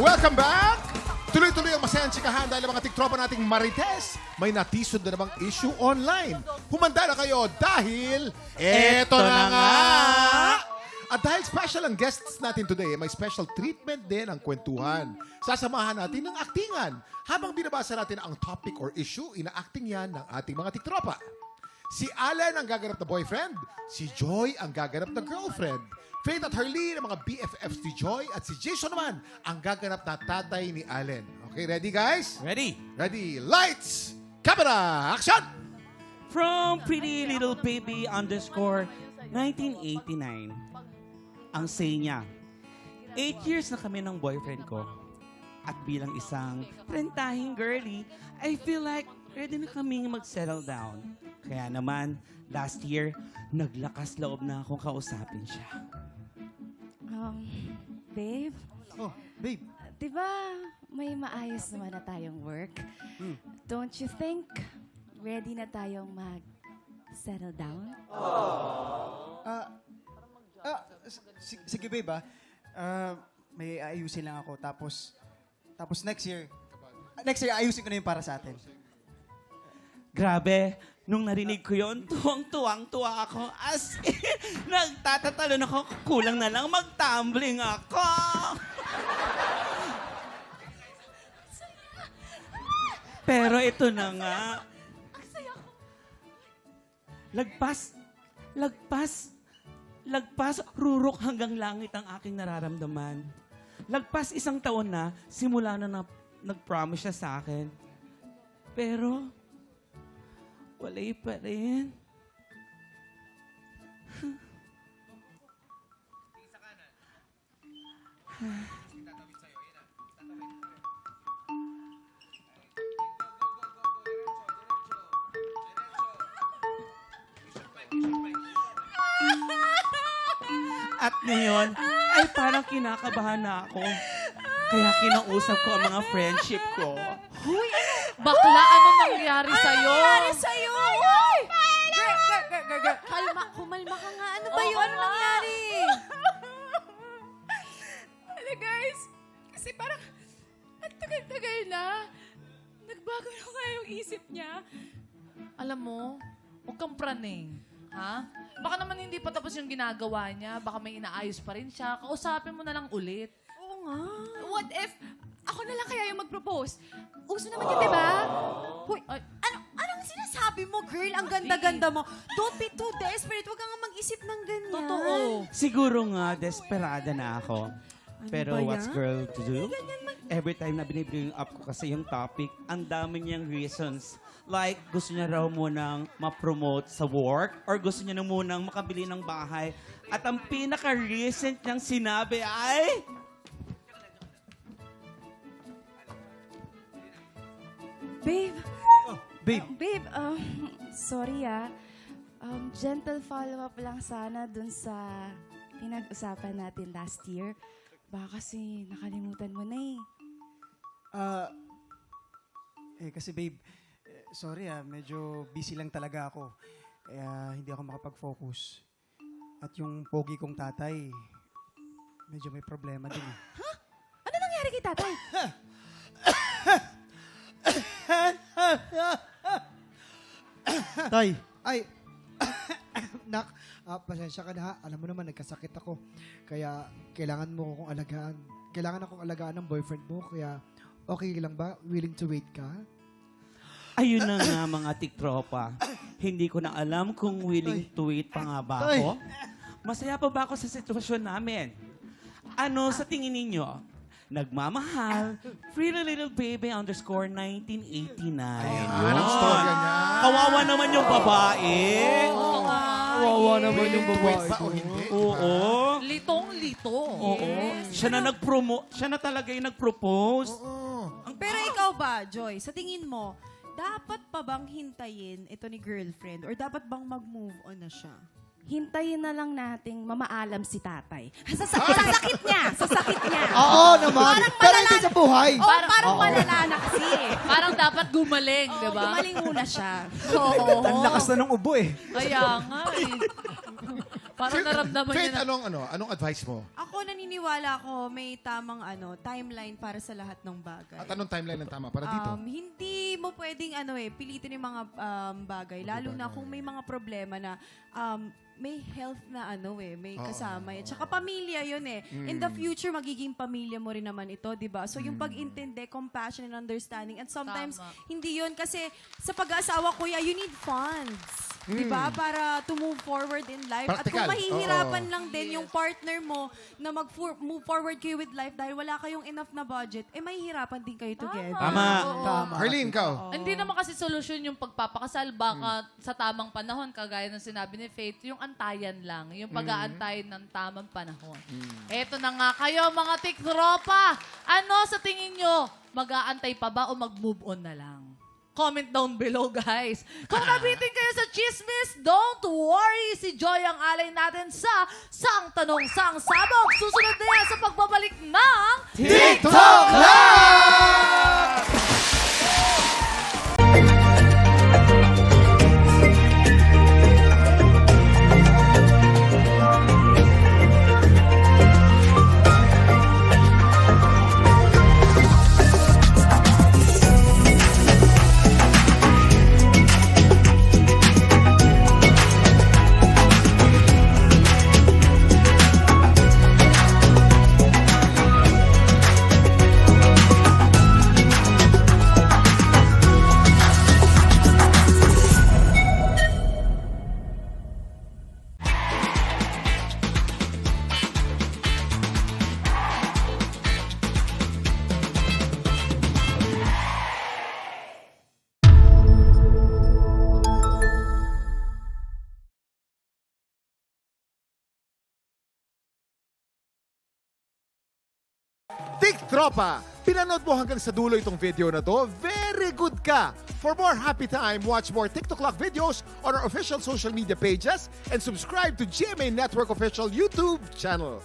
Welcome back! Tuloy-tuloy ang masayang chikahan dahil ang mga tiktropa nating Marites may natisod na namang issue online. Humanda na kayo dahil eto na nga! At dahil special ang guests natin today, may special treatment din ang kwentuhan. Sasamahan natin ng aktingan. Habang binabasa natin ang topic or issue, ina-acting yan ng ating mga tiktropa. Si Allen ang gaganap na boyfriend, si Joy ang gaganap na girlfriend. Faith at Harleen ang mga BFFs ni Joy at si Jason naman ang gaganap na tatay ni Allen. Okay, ready guys? Ready? Ready, lights, camera, action! From Pretty Little Baby _ 1989. Ang say niya, 8 years na kami ng boyfriend ko. At bilang isang trentahing girly, I feel like ready na kaming mag-settle down. Kaya naman, last year, naglakas loob na akong kausapin siya. Babe, Oh, babe. di ba may maayos naman na tayong work? Don't you think ready na tayong mag-settle down? Sige, babe, may ayusin lang ako. Tapos next year ayusin ko na yung para sa atin. Grabe, nung narinig ko yon, tuwang-tuwang-tuwa ako. As in, nagtatatalon ako, kulang na lang mag-tumbling ako. Pero ito na nga. Lagpas, rurok hanggang langit ang aking nararamdaman. Lagpas 1 taon na, simula na nag-promise siya sa akin. Pero, wala pa rin. At ngayon, ay parang kinakabahan na ako. Kaya kinausap ko ang mga friendship ko. Bakla, ano nangyari sa'yo? sa'yo? Uy! Girl, kumalma ka nga. Ano ba yun? Ano nangyari? Ano guys? Kasi parang ang tagal-tagal na. Nagbago na nga yung isip niya. Alam mo, huwag kang praning. Ha? Baka naman hindi pa tapos yung ginagawa niya. Baka may inaayos pa rin siya. Kausapin mo na lang ulit. Oo nga. What if ako na lang kaya yung mag-propose? Uso naman yun, di ba? Hoy, Ay. anong sinasabi mo, girl? Ang ganda-ganda mo. Don't be too desperate. Huwag kang mag-isip ng ganyan. Totoo. Siguro nga, desperada na ako. Pero ba what's yan? girl to do? Every time na binibring up ko kasi yung topic, ang dami niyang reasons. Like, gusto niya raw munang ma-promote sa work or gusto niya na munang makabili ng bahay. At ang pinaka-recent niyang sinabi ay... Babe, Babe, babe, sorry gentle follow-up lang sana dun sa pinag-usapan natin last year. Baka kasi nakalimutan mo na eh. kasi babe, sorry medyo busy lang talaga ako. Kaya hindi ako makapag-focus. At yung pogi kong tatay, medyo may problema din eh. Ano nangyari kay tatay? Tay, ay, nak, pasensya ka na ha. Alam mo naman, nagkasakit ako. Kaya kailangan mo akong alagaan. Kailangan akong alagaan ng boyfriend mo. Kaya okay lang ba? Willing to wait ka? Ayun na nga mga tiktropa. Hindi ko na alam kung willing to wait pa nga ba ako. Masaya pa ba ako sa sitwasyon namin? Ano sa tingin ninyo? Nagmamahal, Pretty Little Baby _ 1989. Yan ang storya niya. Kawawa naman yung babae. Kawawa naman yung Willing to wait babae ba ko. o hindi? Oo. Litong-lito. Oo. Siya na siya na talaga yung nag-propose. Pero ikaw ba, Joy, sa tingin mo, dapat pa bang hintayin ito ni girlfriend or dapat bang mag-move on na siya? Hintayin na lang nating mamaalam si tatay. Sa sakit niya! Sa sakit niya! Oo naman. Pero hindi sa buhay. Parang malala na kasi eh. Parang dapat gumaling, di ba? Gumaling muna siya. Oo. Ang lakas na ng ubo eh. Kaya nga eh. Parang naramdaman Faith, niya na. anong advice mo? Ako naniniwala ko may tamang timeline para sa lahat ng bagay. At anong timeline ng tama para dito? Hindi mo pwedeng pilitin yung mga bagay. Lalo na kung may mga problema na may health na may kasama. At saka pamilya yun eh. In the future, magiging pamilya mo rin naman ito, di ba? So yung pag-intindi, compassion and understanding. And sometimes, Tama. hindi yun kasi sa pag-aasawa, kuya, you need funds. Di ba? Para to move forward in life. Practical. At kung mahihirapan Oo. lang din yung partner mo na mag-move forward kayo with life dahil wala kayong enough na budget, mahihirapan din kayo together. Tama. Oo. Tama. Harleen, ikaw? Hindi naman kasi solusyon yung pagpapakasal. Baka sa tamang panahon, kagaya ng sinabi ni Faith, yung antayan lang. Yung pag-aantay ng tamang panahon. Eto na nga kayo, mga tiktropa. Ano sa tingin nyo? Mag-aantay pa ba o mag-move on na lang? Comment down below, guys. Kung nabitin kayo sa chismis, don't worry. Si Joy ang alay natin sa Sang Tanong Sang Sabog. Susunod na yan sa pagbabalik ng TikTok Live! Tiktropa, pinanood mo hanggang sa dulo itong video na to? Very good ka! For more happy time, watch more TikTok Lock videos on our official social media pages and subscribe to GMA Network official YouTube channel.